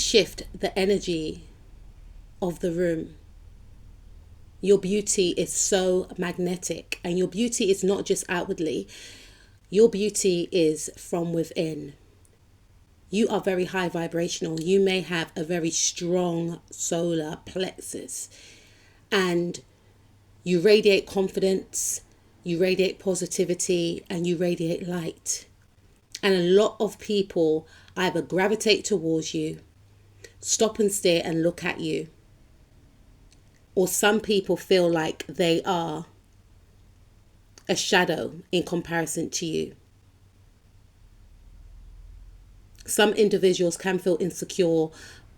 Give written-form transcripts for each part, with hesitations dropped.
shift the energy of the room. Your beauty is so magnetic, and your beauty is not just outwardly. Your beauty is from within. You are very high vibrational. You may have a very strong solar plexus, and you radiate confidence, you radiate positivity, and you radiate light. And a lot of people either gravitate towards you, stop and stare and look at you, or some people feel like they are a shadow in comparison to you. Some individuals can feel insecure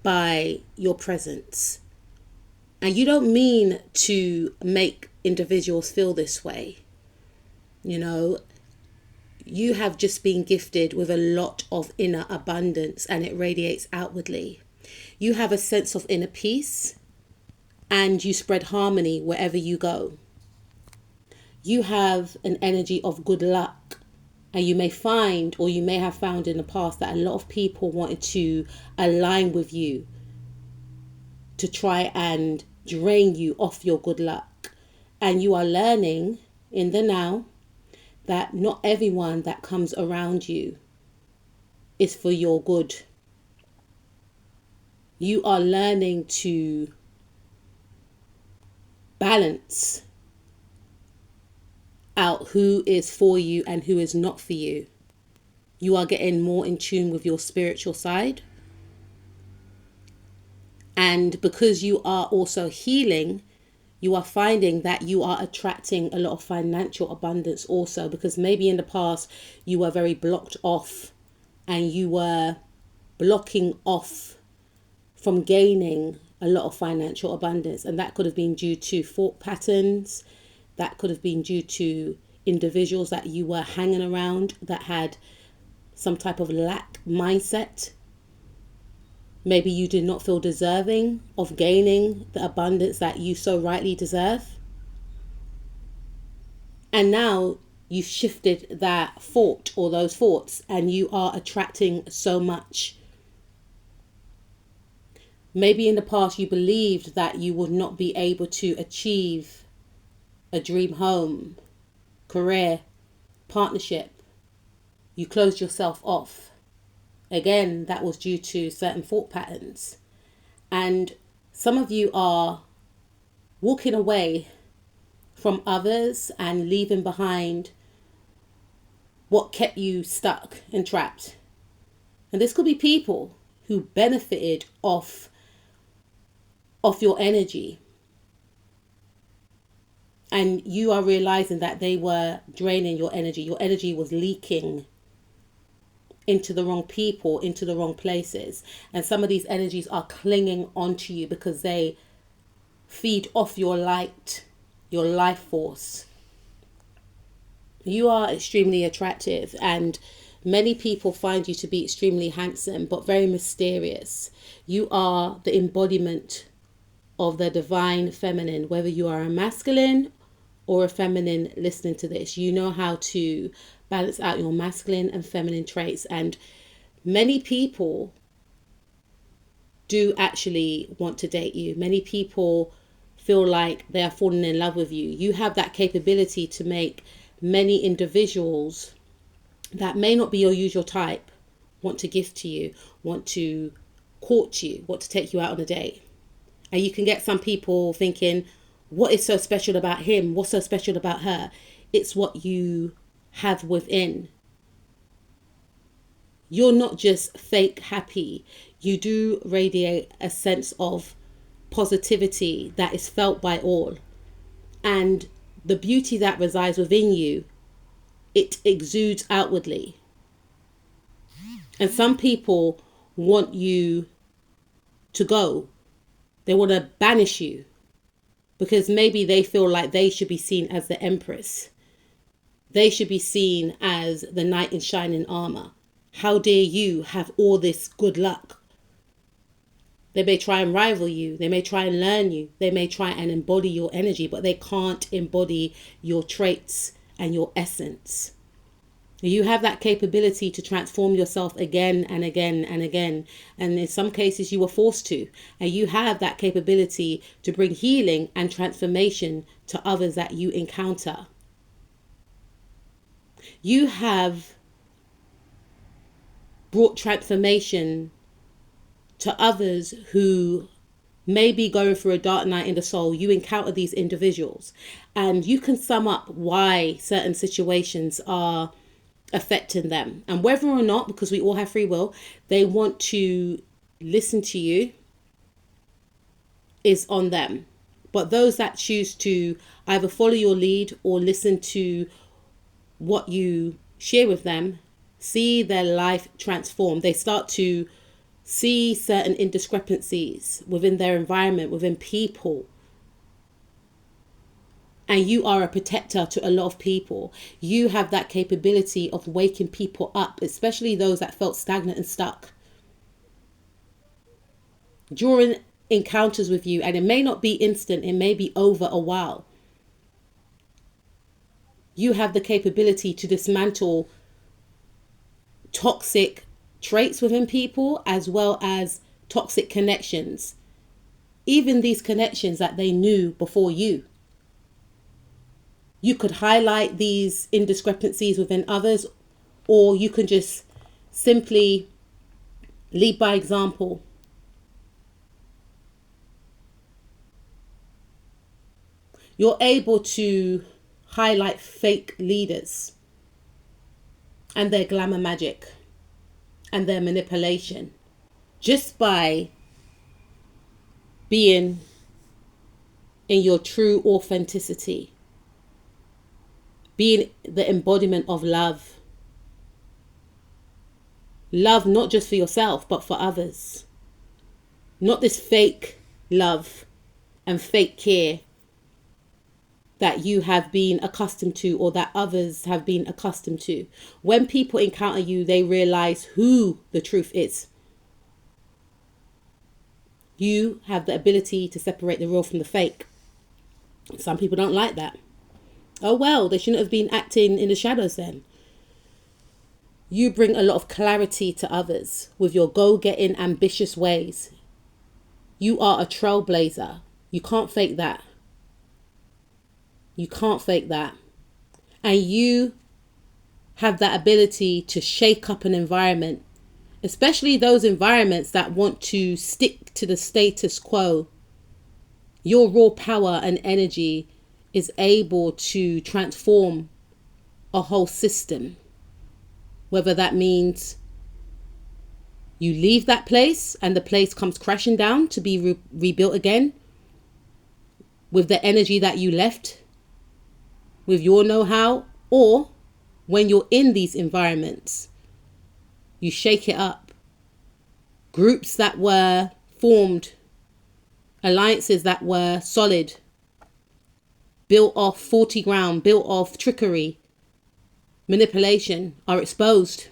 by your presence. And you don't mean to make individuals feel this way. You know, you have just been gifted with a lot of inner abundance, and it radiates outwardly. You have a sense of inner peace, and you spread harmony wherever you go. You have an energy of good luck, and you may find, or you may have found in the past, that a lot of people wanted to align with you to try and drain you off your good luck. And you are learning in the now that not everyone that comes around you is for your good. You are learning to balance out who is for you and who is not for you. You are getting more in tune with your spiritual side. And because you are also healing, you are finding that you are attracting a lot of financial abundance also, because maybe in the past you were very blocked off and you were blocking off from gaining a lot of financial abundance. And that could have been due to thought patterns. That could have been due to individuals that you were hanging around that had some type of lack mindset. Maybe you did not feel deserving of gaining the abundance that you so rightly deserve. And now you've shifted that thought or those thoughts, and you are attracting so much. Maybe in the past you believed that you would not be able to achieve a dream home, career, partnership. You closed yourself off. Again, that was due to certain thought patterns. And some of you are walking away from others and leaving behind what kept you stuck and trapped. And this could be people who benefited off your energy. And you are realizing that they were draining your energy. Your energy was leaking into the wrong people, into the wrong places. And some of these energies are clinging onto you because they feed off your light, your life force. You are extremely attractive, and many people find you to be extremely handsome, but very mysterious. You are the embodiment of the divine feminine, whether you are a masculine or a feminine listening to this. You know how to balance out your masculine and feminine traits. And many people do actually want to date you. Many people feel like they are falling in love with you. You have that capability to make many individuals that may not be your usual type want to gift to you, want to court you, want to take you out on a date. And you can get some people thinking, what is so special about him? What's so special about her? It's what you have within. You're not just fake happy. You do radiate a sense of positivity that is felt by all. And the beauty that resides within you, it exudes outwardly. And some people want you to go. They want to banish you because maybe they feel like they should be seen as the empress. They should be seen as the knight in shining armor. How dare you have all this good luck? They may try and rival you. They may try and learn you. They may try and embody your energy, but they can't embody your traits and your essence. You have that capability to transform yourself again and again and again. And in some cases, you were forced to. And you have that capability to bring healing and transformation to others that you encounter. You have brought transformation to others who may be going through a dark night in the soul. You encounter these individuals and you can sum up why certain situations are affecting them, and whether or not, because we all have free will, they want to listen to you is on them. But those that choose to either follow your lead or listen to what you share with them see their life transform. They start to see certain indiscrepancies within their environment, within people. And you are a protector to a lot of people. You have that capability of waking people up, especially those that felt stagnant and stuck. During encounters with you, and it may not be instant, it may be over a while. You have the capability to dismantle toxic traits within people, as well as toxic connections. Even these connections that they knew before you. You could highlight these indiscrepancies within others, or you can just simply lead by example. You're able to highlight fake leaders and their glamour magic and their manipulation just by being in your true authenticity. Being the embodiment of love. Love not just for yourself, but for others. Not this fake love and fake care that you have been accustomed to, or that others have been accustomed to. When people encounter you, they realize who the truth is. You have the ability to separate the real from the fake. Some people don't like that. Oh well, they shouldn't have been acting in the shadows then. You bring a lot of clarity to others with your go-getting, ambitious ways. You are a trailblazer. You can't fake that. You can't fake that. And you have that ability to shake up an environment, especially those environments that want to stick to the status quo. Your raw power and energy is able to transform a whole system. Whether that means you leave that place and the place comes crashing down to be rebuilt again with the energy that you left, with your know-how, or when you're in these environments, you shake it up. Groups that were formed, alliances that were solid, built off faulty ground, built off trickery, manipulation, are exposed.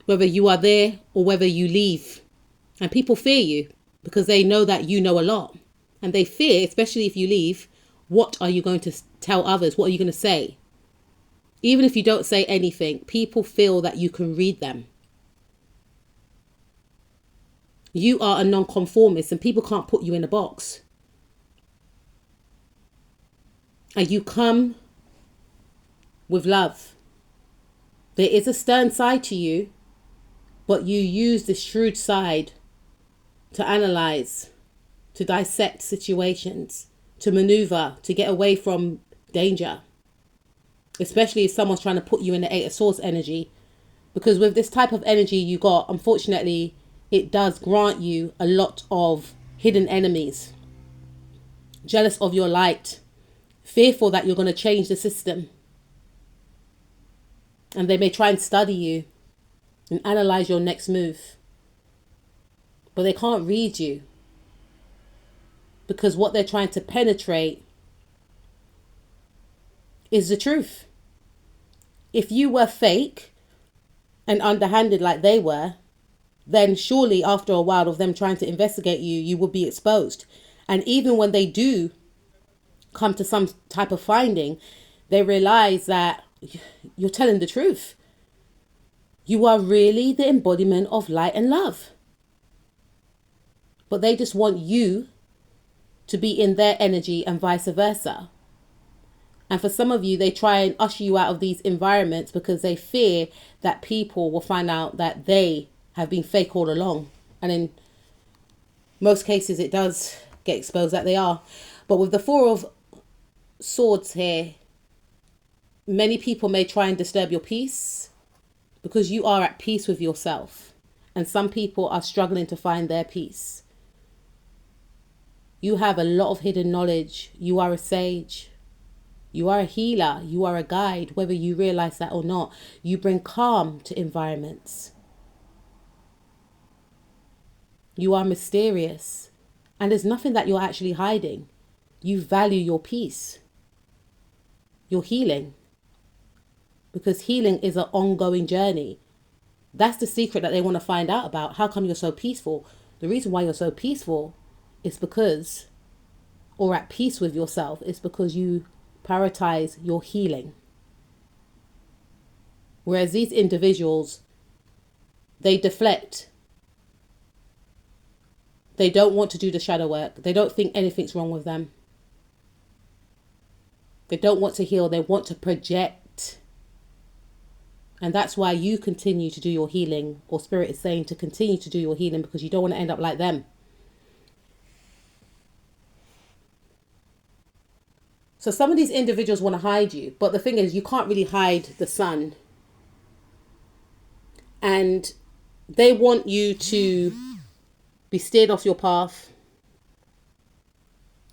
Whether you are there or whether you leave. And people fear you because they know that you know a lot. And they fear, especially if you leave, what are you going to tell others? What are you going to say? Even if you don't say anything, people feel that you can read them. You are a non-conformist and people can't put you in a box. And you come with love. There is a stern side to you, but you use the shrewd side to analyze, to dissect situations, to maneuver, to get away from danger. Especially if someone's trying to put you in the 8 of Swords energy. Because with this type of energy you got, unfortunately, it does grant you a lot of hidden enemies. Jealous of your light. Fearful that you're going to change the system. And they may try and study you and analyze your next move. But they can't read you. Because what they're trying to penetrate is the truth. If you were fake and underhanded like they were, then surely after a while of them trying to investigate you, you would be exposed. And even when they do come to some type of finding, they realize that you're telling the truth. You are really the embodiment of light and love. But they just want you to be in their energy and vice versa. And for some of you, they try and usher you out of these environments because they fear that people will find out that they have been fake all along. And in most cases, it does get exposed that they are. But with the Four of Swords here, many people may try and disturb your peace because you are at peace with yourself. And some people are struggling to find their peace. You have a lot of hidden knowledge. You are a sage. You are a healer. You are a guide, whether you realize that or not. You bring calm to environments. You are mysterious. And there's nothing that you're actually hiding. You value your peace. Your healing. Because healing is an ongoing journey. That's the secret that they want to find out about. How come you're so peaceful? The reason why you're so peaceful is because, or at peace with yourself, is because you prioritize your healing. Whereas these individuals, they deflect. They don't want to do the shadow work. They don't think anything's wrong with them. They don't want to heal. They want to project. And that's why you continue to do your healing, or Spirit is saying to continue to do your healing, because you don't want to end up like them. So some of these individuals want to hide you, but the thing is, you can't really hide the sun. And they want you to be steered off your path.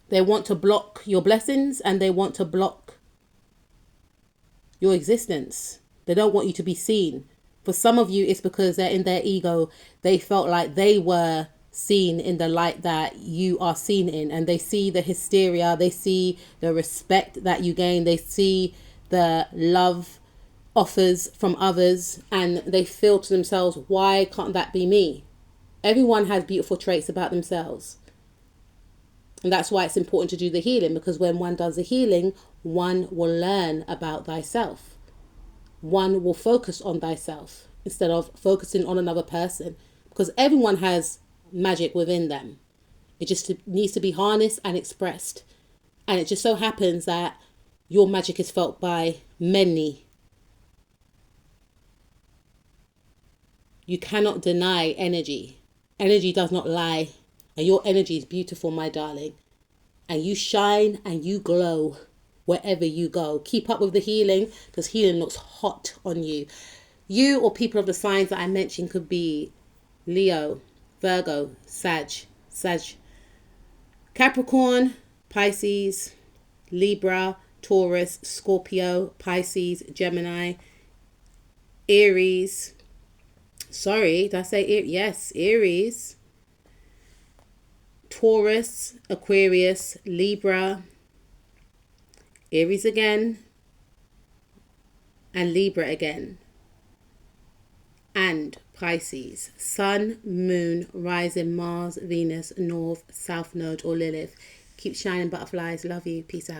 They want to block your blessings and they want to block your existence. They don't want you to be seen. For some of you, it's because they're in their ego. They felt like they were seen in the light that you are seen in, and they see the hysteria, they see the respect that you gain, they see the love offers from others, and they feel to themselves, why can't that be me? Everyone has beautiful traits about themselves, and that's why it's important to do the healing, because when one does the healing, one will learn about thyself. One will focus on thyself instead of focusing on another person, because everyone has magic within them. It just needs to be harnessed and expressed. And it just so happens that your magic is felt by many. You cannot deny energy. Energy does not lie. And your energy is beautiful, my darling. And you shine and you glow wherever you go. Keep up with the healing, because healing looks hot on you. You or people of the signs that I mentioned could be Leo, Virgo, Sag, Capricorn, Pisces, Libra, Taurus, Scorpio, Pisces, Gemini, Aries. Sorry, did I say Aries? Yes, Aries, Taurus, Aquarius, Libra, Aries again, and Libra again, and Pisces, Sun, Moon, Rising, Mars, Venus, North, South Node, or Lilith. Keep shining, butterflies. Love you. Peace out.